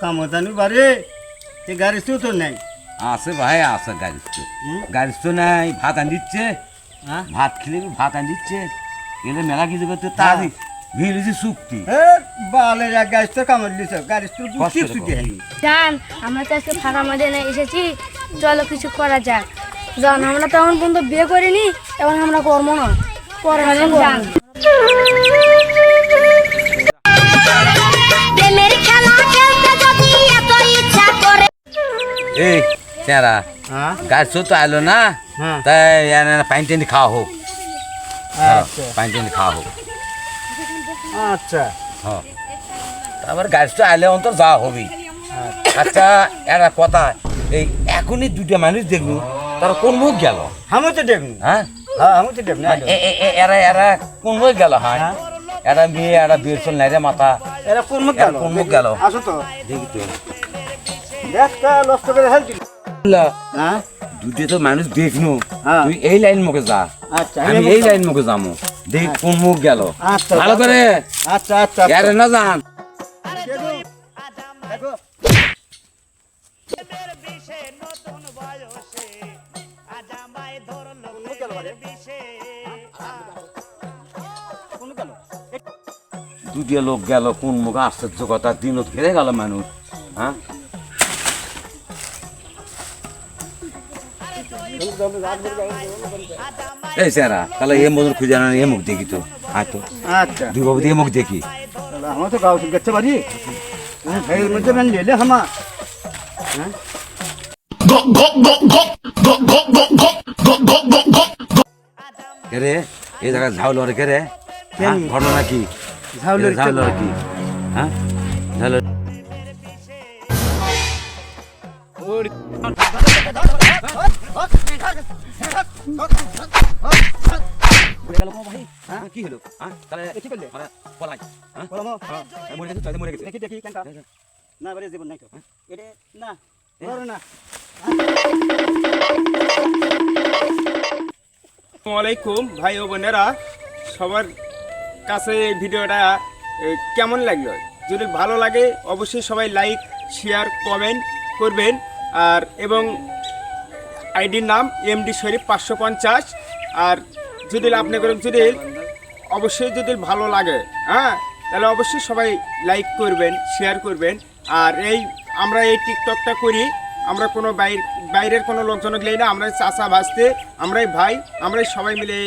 কামদানি বারে তে গাড়ি তো নাই আছে ভাই আছে গাড়ি তো নাই ভাত আন দিচ্ছে ভাত খেলে ভাত আন দিচ্ছে এলে মেলা কিছু করতে তাড়ি ভিড়েছি চুক্তি বালের এক গাড়ি তো কামড় দিছে গাড়ি তো বুঝতে চুক্তি হয়নি জান আমরা তো আজকে ফাঁকা ময়দানে এসেছি, চলো কিছু করা যাক। জান আমরা তো এখন পর্যন্ত বিয়ে করিনি, এখন আমরা করবো না, পরে জান। এই চেহারা গাড়ি তো আইলো না তাই পানি টানি খাওয়া হোক, পানি টানি খাওয়া হোক। আচ্ছা হ্যাঁ তারপর গাড়ি তো আইলে অন্তর যাওয়া হবেই। আচ্ছা এরা কথা এই এখনই দুটা মানুষ দেখবো তারা কোন মুখ গেল? আমি তো দেখুন হ্যাঁ আমি তো দেখুন এরা এরা কোন মুখ গেল? হ্যাঁ এরা মেয়ে এরা বিয়ের চল নাই রে মাথা, এরা কোন মুখ গেল? কোন মুখ গেল আসো তো দেখি তো। দেখটা নষ্ট করে হেলছি হ্যাঁ দুটো তো মানুষ দেখনু, হ্যাঁ। তুই এই লাইন মুখে যা, আচ্ছা আমি এই লাইন মুখে যাবো, দেখি কোন মুখ গেল। আচ্ছা ভালো করে আচ্ছা আচ্ছা এরে না যান। দেখো দুটিয়া লোক গেল কোন মুখ, আশ্চর্য কথা, দিনত ঘেরে গেল মানুষ। হ্যাঁ এই স্যারা তাহলে এ মতন খুঁজে আনা এ মুখ দেখি তো, আয় তো আচ্ছা দুই বাবু দিয়ে মুখ দেখি। আমার তো গাও গেছে বাড়ি এই মধ্যে মান লেলে হামা কে রে এই জায়গায় ঝাউল ওরে কে রে? হ্যাঁ, ঘটনা কি? ঝাউলের ঝাউল ওরে কি? হ্যাঁ ঝাউল কি হলো? পলাই মরে গেছে, মরে গেছে। দেখি দেখি কেনটা না বাড়ি জীবন নাই তো এটা না বড় না আসসালামু আলাইকুম ভাই ও বোনেরা, সবার কাছে এই ভিডিওটা কেমন লাগলো? যদি ভালো লাগে অবশ্যই সবাই লাইক শেয়ার কমেন্ট করবেন। আর এবং আইডির নাম এমডি শরীফ 550। আর যদি আপনি যদি অবশ্যই যদি ভালো লাগে হ্যাঁ তাহলে অবশ্যই সবাই লাইক করবেন শেয়ার করবেন। আর আমরা এই টিকটকটা করি, আমরা কোনো বাইরের কোনো লোকজন গেলেই না, আমরা চাচা ভাজতে, আমরাই ভাই, আমরাই সবাই মিলে